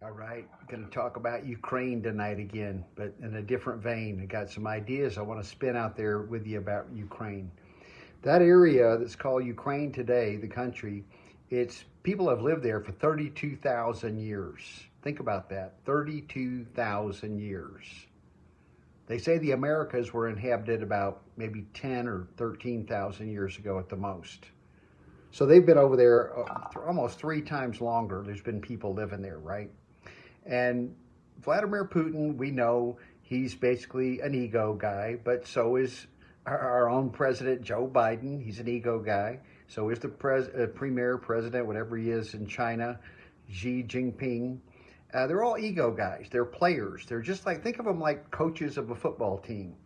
All right, going to talk about Ukraine tonight again, but in a different vein. I got some ideas I want to spin out there with you about Ukraine. That area that's called Ukraine today, the country, it's people have lived there for 32,000 years. Think about that, 32,000 years. They say the Americas were inhabited about maybe 10 or 13,000 years ago at the most. So they've been over there almost 3 times longer. There's been people living there, right? And Vladimir Putin, we know he's basically an ego guy, but so is our own president, Joe Biden. He's an ego guy. So is the premier, president, whatever he is in China, Xi Jinping. They're all ego guys. They're players. They're just like, think of them like coaches of a football team.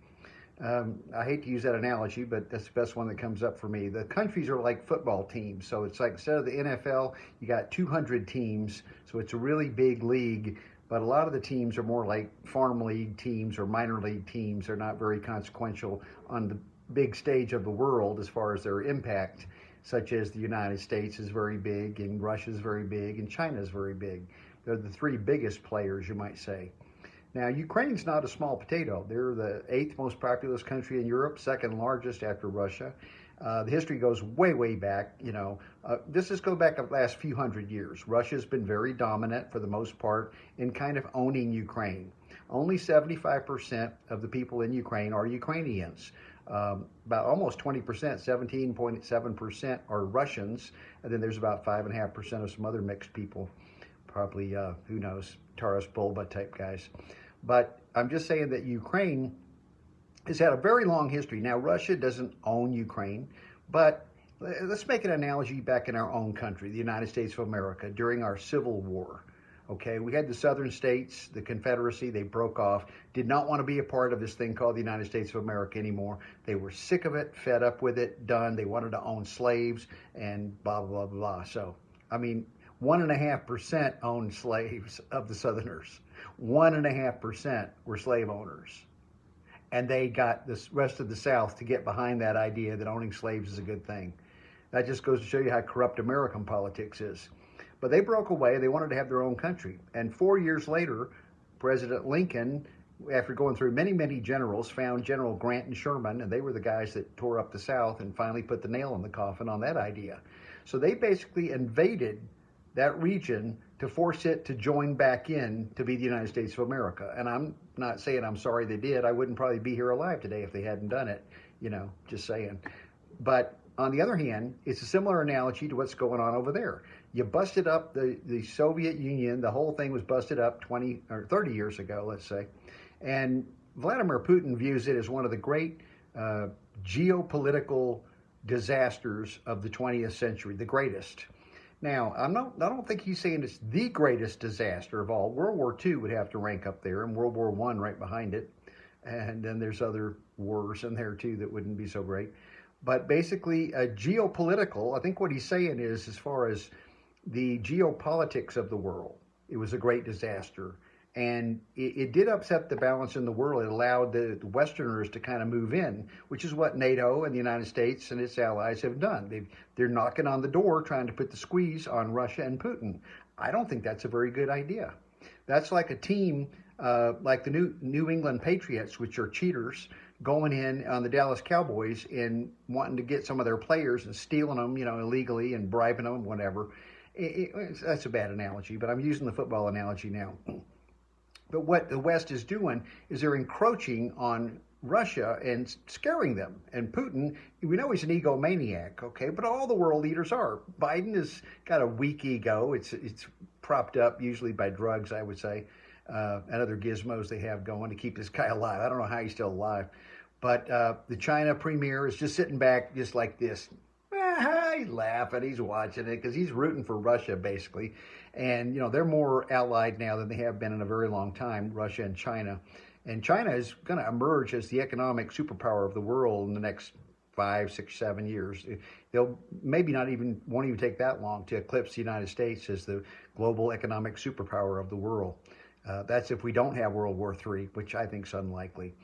I hate to use that analogy, but that's the best one that comes up for me. The countries are like football teams. So it's like instead of the NFL, you got 200 teams. So it's a really big league. But a lot of the teams are more like farm league teams or minor league teams. They're not very consequential on the big stage of the world as far as their impact, such as the United States is very big and Russia is very big and China is very big. They're the 3 biggest players, you might say. Now, Ukraine's not a small potato. They're the 8th most populous country in Europe, 2nd largest after Russia. The history goes way, way back. This just goes back the last few hundred years. Russia's been very dominant for the most part in kind of owning Ukraine. Only 75% of the people in Ukraine are Ukrainians. About almost 20%, 17.7% are Russians. And then there's about 5.5% of some other mixed people. Probably, who knows, Taras Bulba type guys. But I'm just saying that Ukraine has had a very long history. Now, Russia doesn't own Ukraine, but let's make an analogy back in our own country, the United States of America, during our Civil War. Okay, we had the southern states, the Confederacy, they broke off, did not want to be a part of this thing called the United States of America anymore. They were sick of it, fed up with it, done. They wanted to own slaves and blah, blah, blah, blah. So, 1.5% owned slaves of the Southerners. 1.5% were slave owners. And they got the rest of the South to get behind that idea that owning slaves is a good thing. That just goes to show you how corrupt American politics is. But they broke away. They wanted to have their own country. And 4 years later, President Lincoln, after going through many, many generals, found General Grant and Sherman, and they were the guys that tore up the South and finally put the nail in the coffin on that idea. So they basically invaded that region to force it to join back in to be the United States of America. And I'm not saying I'm sorry they did. I wouldn't probably be here alive today if they hadn't done it, just saying. But on the other hand, it's a similar analogy to what's going on over there. You busted up the Soviet Union. The whole thing was busted up 20 or 30 years ago, let's say. And Vladimir Putin views it as one of the great geopolitical disasters of the 20th century, the greatest. Now, I don't think he's saying it's the greatest disaster of all. World War II would have to rank up there, and World War I right behind it. And then there's other wars in there, too, that wouldn't be so great. But basically, geopolitical, I think what he's saying is, as far as the geopolitics of the world, it was a great disaster. And it did upset the balance in the world. It allowed the Westerners to kind of move in, which is what NATO and the United States and its allies have done. They're knocking on the door trying to put the squeeze on Russia and Putin. I don't think that's a very good idea. That's like a team like the New England Patriots, which are cheaters, going in on the Dallas Cowboys and wanting to get some of their players and stealing them, illegally and bribing them, whatever. That's a bad analogy, but I'm using the football analogy now. But what the West is doing is they're encroaching on Russia and scaring them. And Putin, we know he's an egomaniac, okay? But all the world leaders are. Biden has got a weak ego. It's propped up usually by drugs, I would say, and other gizmos they have going to keep this guy alive. I don't know how he's still alive. But the China premier is just sitting back just like this. He's laughing, he's watching it because he's rooting for Russia, basically. And, they're more allied now than they have been in a very long time, Russia and China. And China is going to emerge as the economic superpower of the world in the next 5, 6, 7 years. They'll maybe won't even take that long to eclipse the United States as the global economic superpower of the world. That's if we don't have World War III, which I think is unlikely.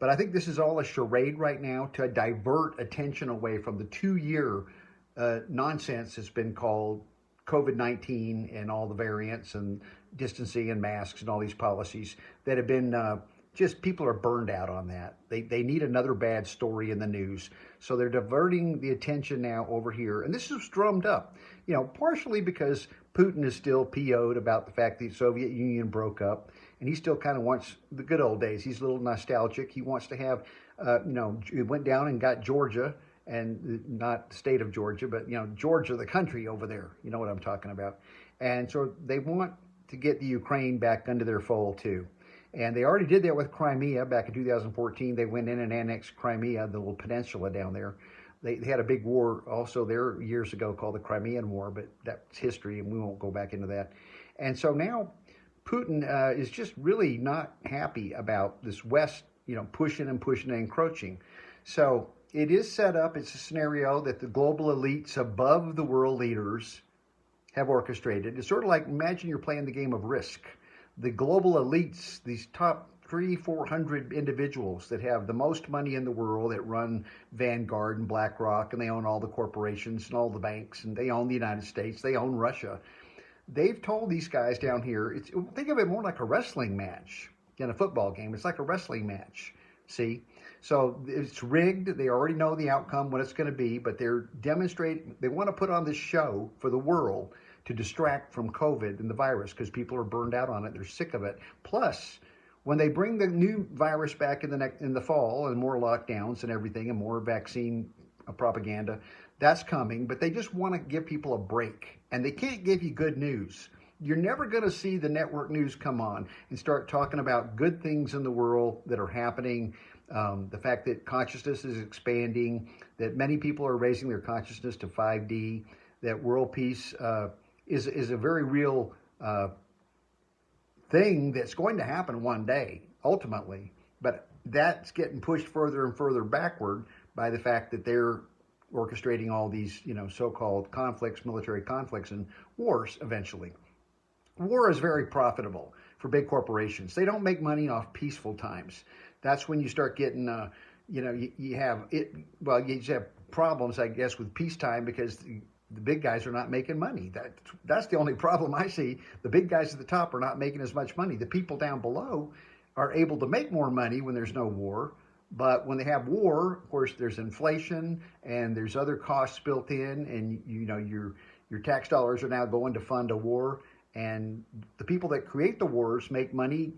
But I think this is all a charade right now to divert attention away from the 2-year nonsense that's been called COVID-19 and all the variants and distancing and masks and all these policies that have been just people are burned out on that. They need another bad story in the news. So they're diverting the attention now over here. And this is drummed up, partially because Putin is still PO'd about the fact the Soviet Union broke up. And he still kind of wants the good old days. He's a little nostalgic. He wants to have, he went down and got Georgia, and not the state of Georgia, but, Georgia, the country over there. You know what I'm talking about. And so they want to get the Ukraine back under their fold, too. And they already did that with Crimea back in 2014. They went in and annexed Crimea, the little peninsula down there. They had a big war also there years ago called the Crimean War, but that's history, and we won't go back into that. And so now Putin is just really not happy about this West, pushing and encroaching. So it is set up, it's a scenario that the global elites above the world leaders have orchestrated. It's sort of like, imagine you're playing the game of Risk. The global elites, these top 300-400 individuals that have the most money in the world, that run Vanguard and BlackRock, and they own all the corporations and all the banks, and they own the United States, they own Russia. They've told these guys down here, think of it more like a wrestling match than a football game. It's like a wrestling match, see? So it's rigged. They already know the outcome, what it's going to be, but they're demonstrating, they want to put on this show for the world to distract from COVID and the virus because people are burned out on it. They're sick of it. Plus, when they bring the new virus back in the fall and more lockdowns and everything and more vaccine propaganda, that's coming. But they just want to give people a break. And they can't give you good news. You're never going to see the network news come on and start talking about good things in the world that are happening. The fact that consciousness is expanding, that many people are raising their consciousness to 5D, that world peace is a very real thing that's going to happen one day, ultimately. But that's getting pushed further and further backward by the fact that they're orchestrating all these, so-called conflicts, military conflicts, and wars eventually. War is very profitable for big corporations. They don't make money off peaceful times. That's when you start getting, you just have problems, I guess, with peacetime because the big guys are not making money. That's the only problem I see. The big guys at the top are not making as much money. The people down below are able to make more money when there's no war. But when they have war, of course, there's inflation and there's other costs built in, and your tax dollars are now going to fund a war. And the people that create the wars make money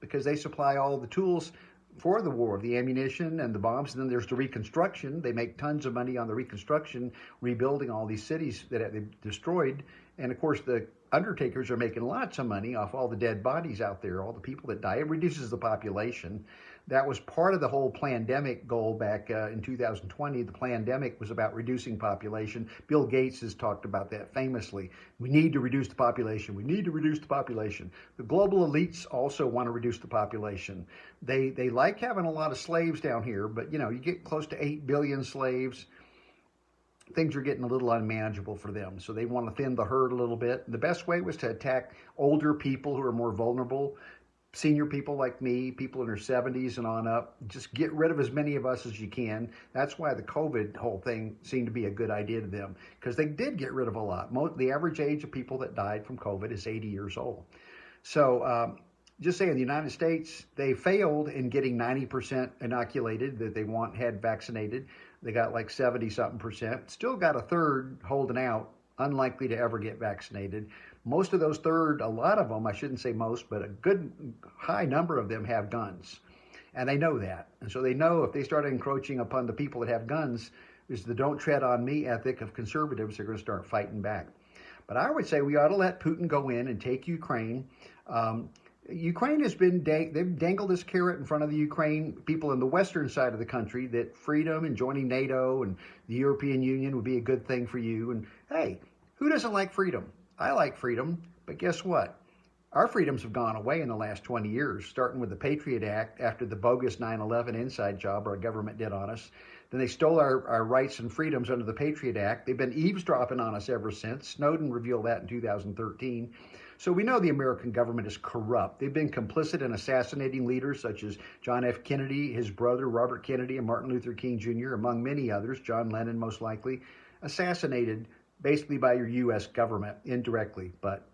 because they supply all the tools for the war, the ammunition and the bombs. And then there's the reconstruction. They make tons of money on the reconstruction, rebuilding all these cities that they've destroyed. And of course, the undertakers are making lots of money off all the dead bodies out there, all the people that die. It reduces the population. That was part of the whole pandemic goal back in 2020. The pandemic was about reducing population. Bill Gates has talked about that famously. We need to reduce the population. We need to reduce the population. The global elites also want to reduce the population. They like having a lot of slaves down here, but you get close to 8 billion slaves. Things are getting a little unmanageable for them. So they want to thin the herd a little bit. The best way was to attack older people who are more vulnerable, senior people like me, people in their 70s and on up. Just get rid of as many of us as you can. That's why the COVID whole thing seemed to be a good idea to them, because they did get rid of a lot. The average age of people that died from COVID is 80 years old. So just saying, the United States, they failed in getting 90% inoculated that they had vaccinated. They got like 70-something%. Still got a third holding out, unlikely to ever get vaccinated. Most of those a lot of them, I shouldn't say most, but a good high number of them have guns. And they know that. And so they know if they start encroaching upon the people that have guns, there's the don't tread on me ethic of conservatives. They're going to start fighting back. But I would say we ought to let Putin go in and take Ukraine. Ukraine has been, they've dangled this carrot in front of the Ukraine people in the western side of the country that freedom and joining NATO and the European Union would be a good thing for you. And hey, who doesn't like freedom? I like freedom, but guess what? Our freedoms have gone away in the last 20 years, starting with the Patriot Act after the bogus 9/11 inside job our government did on us. Then they stole our rights and freedoms under the Patriot Act. They've been eavesdropping on us ever since. Snowden revealed that in 2013. So we know the American government is corrupt. They've been complicit in assassinating leaders such as John F. Kennedy, his brother Robert Kennedy, and Martin Luther King Jr., among many others, John Lennon most likely, assassinated basically by your U.S. government indirectly, but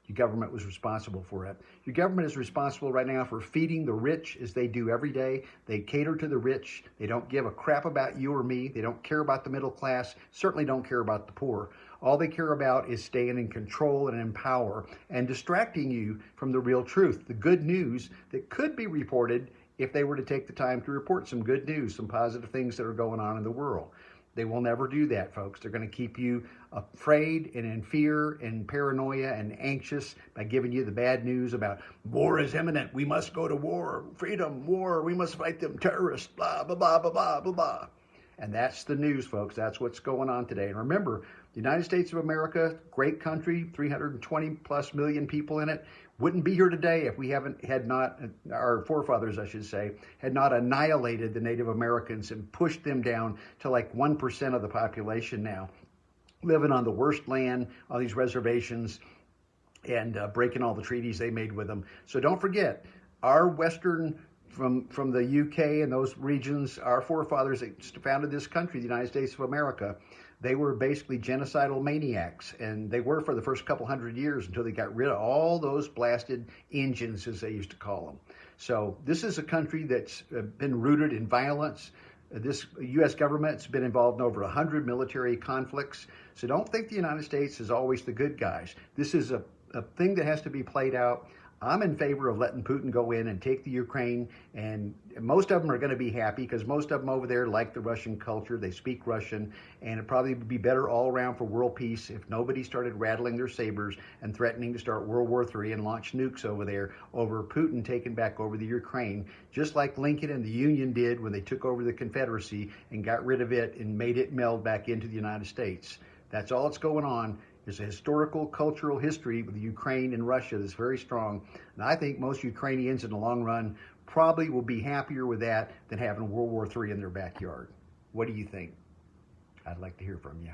your government was responsible for it. Your government is responsible right now for feeding the rich as they do every day. They cater to the rich. They don't give a crap about you or me. They don't care about the middle class, certainly don't care about the poor. All they care about is staying in control and in power and distracting you from the real truth, the good news that could be reported if they were to take the time to report some good news, some positive things that are going on in the world. They will never do that, folks. They're going to keep you afraid and in fear and paranoia and anxious by giving you the bad news about war is imminent. We must go to war. Freedom, war. We must fight them terrorists. Blah, blah, blah, blah, blah, blah, blah. And that's the news, folks. That's what's going on today. And remember, the United States of America, great country, 320 plus million people in it, wouldn't be here today if we had not, our forefathers, I should say, had not annihilated the Native Americans and pushed them down to like 1% of the population now, living on the worst land, on these reservations, and breaking all the treaties they made with them. So don't forget, our Western, from the UK and those regions, our forefathers that founded this country, the United States of America, they were basically genocidal maniacs, and they were for the first couple hundred years until they got rid of all those blasted engines, as they used to call them. So this is a country that's been rooted in violence. This U.S. government's been involved in over 100 military conflicts. So don't think the United States is always the good guys. This is a thing that has to be played out. I'm in favor of letting Putin go in and take the Ukraine, and most of them are going to be happy because most of them over there like the Russian culture. They speak Russian, and it probably would be better all around for world peace if nobody started rattling their sabers and threatening to start World War III and launch nukes over there over Putin taking back over the Ukraine, just like Lincoln and the Union did when they took over the Confederacy and got rid of it and made it meld back into the United States. That's all that's going on. There's a historical, cultural history with Ukraine and Russia that's very strong. And I think most Ukrainians in the long run probably will be happier with that than having World War III in their backyard. What do you think? I'd like to hear from you.